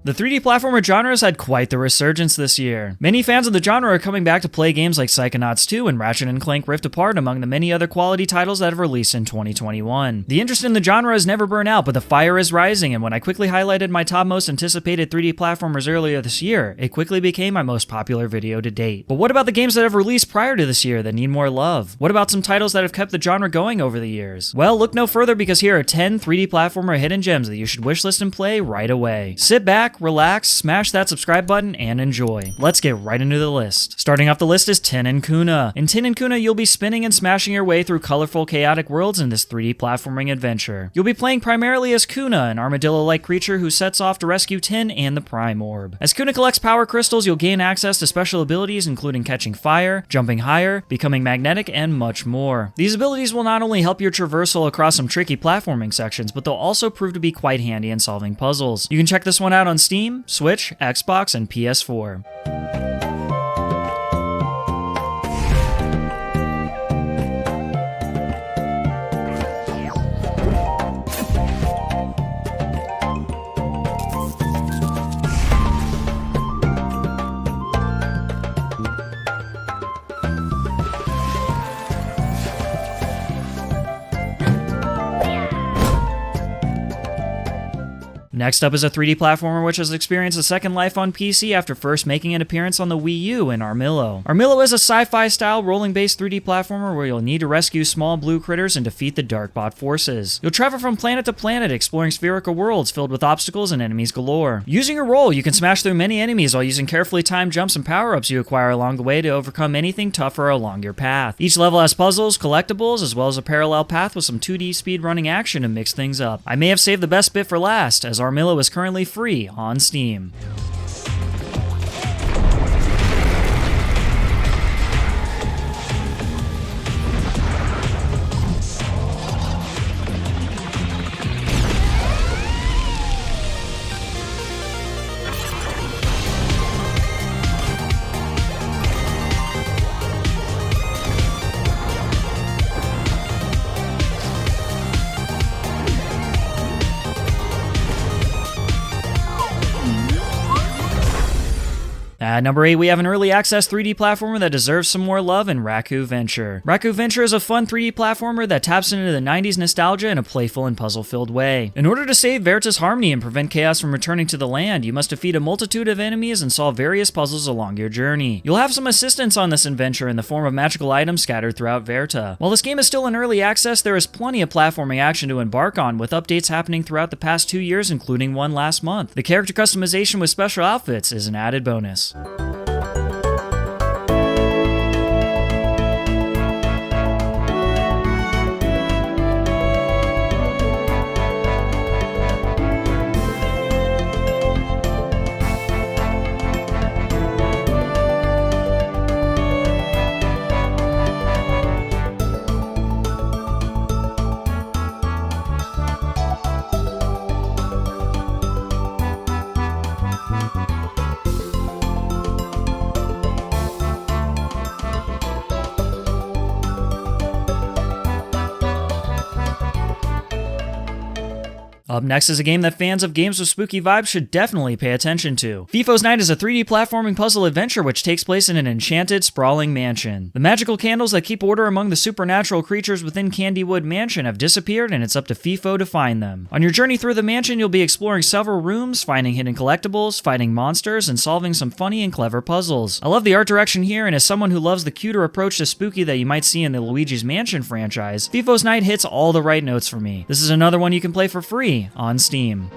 The 3D platformer genre has had quite the resurgence this year. Many fans of the genre are coming back to play games like Psychonauts 2 and Ratchet & Clank Rift Apart, among the many other quality titles that have released in 2021. The interest in the genre has never burned out, but the fire is rising, and when I quickly highlighted my top most anticipated 3D platformers earlier this year, it quickly became my most popular video to date. But what about the games that have released prior to this year that need more love? What about some titles that have kept the genre going over the years? Well, look no further, because here are 10 3D platformer hidden gems that you should wishlist and play right away. Sit back, relax, smash that subscribe button, and enjoy. Let's get right into the list. Starting off the list is Tin and KUNA. In Tin and KUNA, you'll be spinning and smashing your way through colorful, chaotic worlds in this 3D platforming adventure. You'll be playing primarily as KUNA, an armadillo-like creature who sets off to rescue Tin and the Prime Orb. As KUNA collects power crystals, you'll gain access to special abilities including catching fire, jumping higher, becoming magnetic, and much more. These abilities will not only help your traversal across some tricky platforming sections, but they'll also prove to be quite handy in solving puzzles. You can check this one out on Steam, Switch, Xbox, and PS4. Next up is a 3D platformer which has experienced a second life on PC after first making an appearance on the Wii U in Armillo. Armillo is a sci-fi style rolling-based 3D platformer where you'll need to rescue small blue critters and defeat the Darkbot forces. You'll travel from planet to planet exploring spherical worlds filled with obstacles and enemies galore. Using your roll, you can smash through many enemies while using carefully timed jumps and power-ups you acquire along the way to overcome anything tougher along your path. Each level has puzzles, collectibles, as well as a parallel path with some 2D speedrunning action to mix things up. I may have saved the best bit for last, as Armillo is currently free on Steam. At number 8, we have an early access 3D platformer that deserves some more love in Raccoo Venture. Raccoo Venture is a fun 3D platformer that taps into the 90s nostalgia in a playful and puzzle-filled way. In order to save Verta's Harmony and prevent chaos from returning to the land, you must defeat a multitude of enemies and solve various puzzles along your journey. You'll have some assistance on this adventure in the form of magical items scattered throughout Verta. While this game is still in early access, there is plenty of platforming action to embark on, with updates happening throughout the past 2 years, including one last month. The character customization with special outfits is an added bonus. Up next is a game that fans of games with spooky vibes should definitely pay attention to. FIFO'S Night is a 3D platforming puzzle adventure which takes place in an enchanted, sprawling mansion. The magical candles that keep order among the supernatural creatures within Candywood Mansion have disappeared, and it's up to FIFO to find them. On your journey through the mansion, you'll be exploring several rooms, finding hidden collectibles, fighting monsters, and solving some funny and clever puzzles. I love the art direction here, and as someone who loves the cuter approach to spooky that you might see in the Luigi's Mansion franchise, FIFO'S Night hits all the right notes for me. This is another one you can play for free on Steam.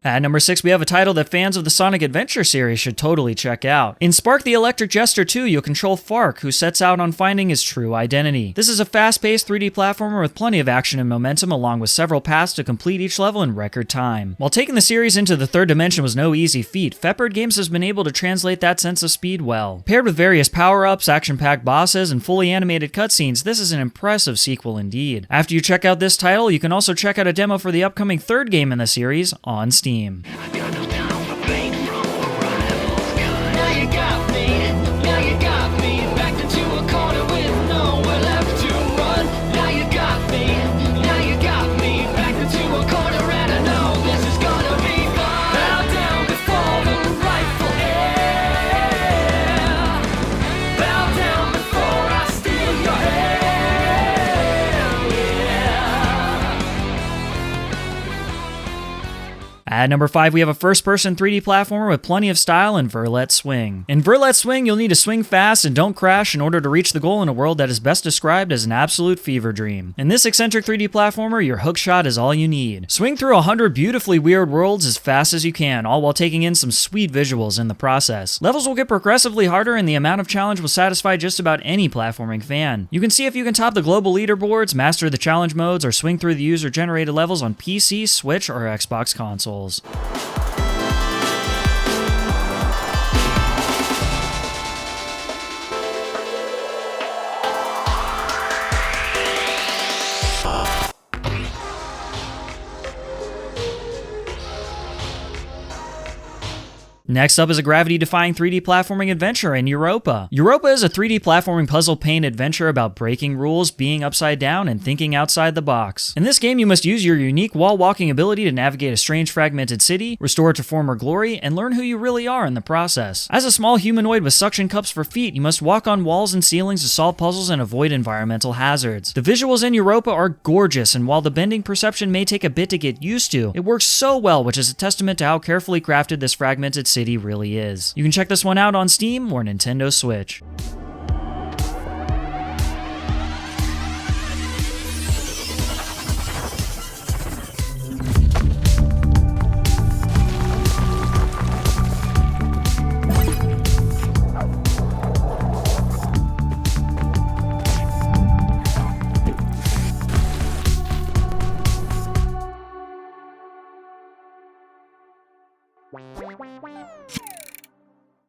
At number 6, we have a title that fans of the Sonic Adventure series should totally check out. In Spark the Electric Jester 2, you'll control Fark, who sets out on finding his true identity. This is a fast-paced 3D platformer with plenty of action and momentum, along with several paths to complete each level in record time. While taking the series into the third dimension was no easy feat, FEPERD Games has been able to translate that sense of speed well. Paired with various power-ups, action-packed bosses, and fully animated cutscenes, this is an impressive sequel indeed. After you check out this title, you can also check out a demo for the upcoming third game in the series on Steam. At number 5, we have a first-person 3D platformer with plenty of style in Verlet Swing. In Verlet Swing, you'll need to swing fast and don't crash in order to reach the goal in a world that is best described as an absolute fever dream. In this eccentric 3D platformer, your hookshot is all you need. Swing through 100 beautifully weird worlds as fast as you can, all while taking in some sweet visuals in the process. Levels will get progressively harder, and the amount of challenge will satisfy just about any platforming fan. You can see if you can top the global leaderboards, master the challenge modes, or swing through the user-generated levels on PC, Switch, or Xbox consoles. Next up is a gravity-defying 3D platforming adventure in Youropa. Youropa is a 3D platforming puzzle paint adventure about breaking rules, being upside down, and thinking outside the box. In this game, you must use your unique wall-walking ability to navigate a strange fragmented city, restore it to former glory, and learn who you really are in the process. As a small humanoid with suction cups for feet, you must walk on walls and ceilings to solve puzzles and avoid environmental hazards. The visuals in Youropa are gorgeous, and while the bending perception may take a bit to get used to, it works so well, which is a testament to how carefully crafted this fragmented city really is. You can check this one out on Steam or Nintendo Switch.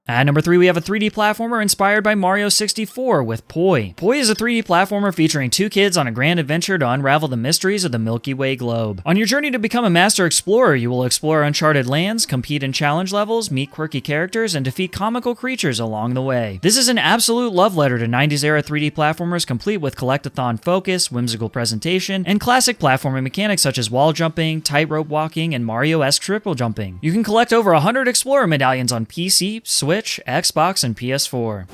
At number 3, we have a 3D platformer inspired by Mario 64 with Poi. Poi is a 3D platformer featuring two kids on a grand adventure to unravel the mysteries of the Milky Way globe. On your journey to become a master explorer, you will explore uncharted lands, compete in challenge levels, meet quirky characters, and defeat comical creatures along the way. This is an absolute love letter to 90s era 3D platformers, complete with collectathon focus, whimsical presentation, and classic platforming mechanics such as wall jumping, tightrope walking, and Mario-esque triple jumping. You can collect over 100 explorer medallions on PC, Switch, Xbox, and PS4.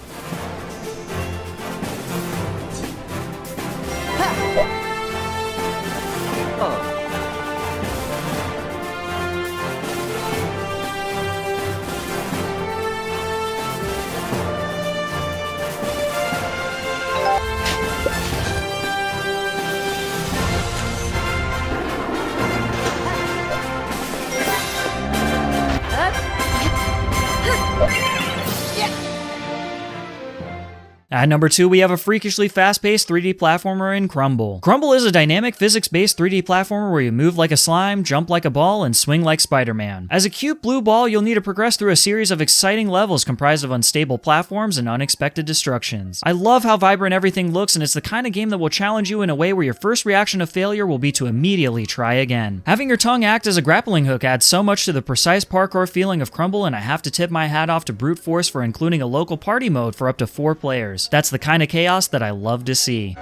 At number 2, we have a freakishly fast-paced 3D platformer in Crumble. Crumble is a dynamic physics-based 3D platformer where you move like a slime, jump like a ball, and swing like Spider-Man. As a cute blue ball, you'll need to progress through a series of exciting levels comprised of unstable platforms and unexpected destructions. I love how vibrant everything looks, and it's the kind of game that will challenge you in a way where your first reaction to failure will be to immediately try again. Having your tongue act as a grappling hook adds so much to the precise parkour feeling of Crumble, and I have to tip my hat off to Brute Force for including a local party mode for up to 4 players. That's the kind of chaos that I love to see.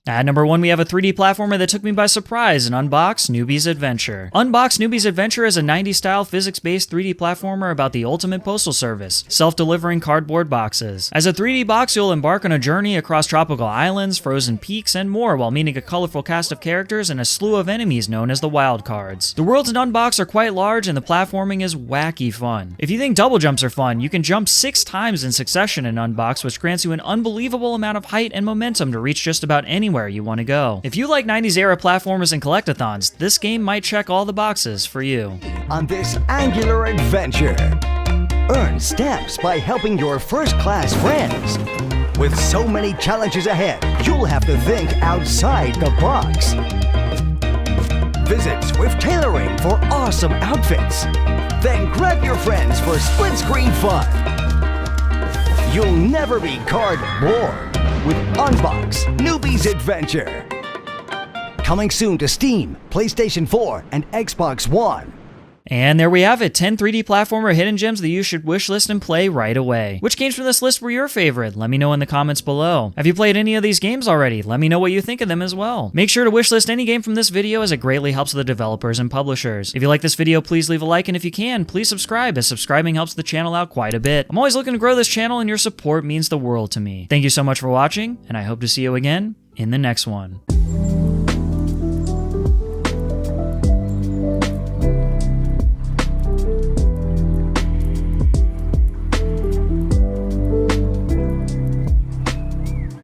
At number 1, we have a 3D platformer that took me by surprise in Unbox NEWBIE'S Adventure. Unbox NEWBIE'S Adventure is a 90s-style physics-based 3D platformer about the ultimate postal service, self-delivering cardboard boxes. As a 3D box, you'll embark on a journey across tropical islands, frozen peaks, and more while meeting a colorful cast of characters and a slew of enemies known as the wild cards. The worlds in Unbox are quite large and the platforming is wacky fun. If you think double jumps are fun, you can jump 6 times in succession in Unbox, which grants you an unbelievable amount of height and momentum to reach just about anywhere you want to go. If you like 90s era platformers and collectathons, this game might check all the boxes for you. On this angular adventure, earn stamps by helping your first-class friends. With so many challenges ahead, you'll have to think outside the box. Visit Swift Tailoring for awesome outfits. Then grab your friends for split-screen fun. You'll never be card bored with Unbox NEWBIE'S Adventure. Coming soon to Steam, PlayStation 4, and Xbox One. And there we have it, 10 3D platformer hidden gems that you should wishlist and play right away. Which games from this list were your favorite? Let me know in the comments below. Have you played any of these games already? Let me know what you think of them as well. Make sure to wishlist any game from this video as it greatly helps the developers and publishers. If you like this video, please leave a like, and if you can, please subscribe, as subscribing helps the channel out quite a bit. I'm always looking to grow this channel and your support means the world to me. Thank you so much for watching, and I hope to see you again in the next one.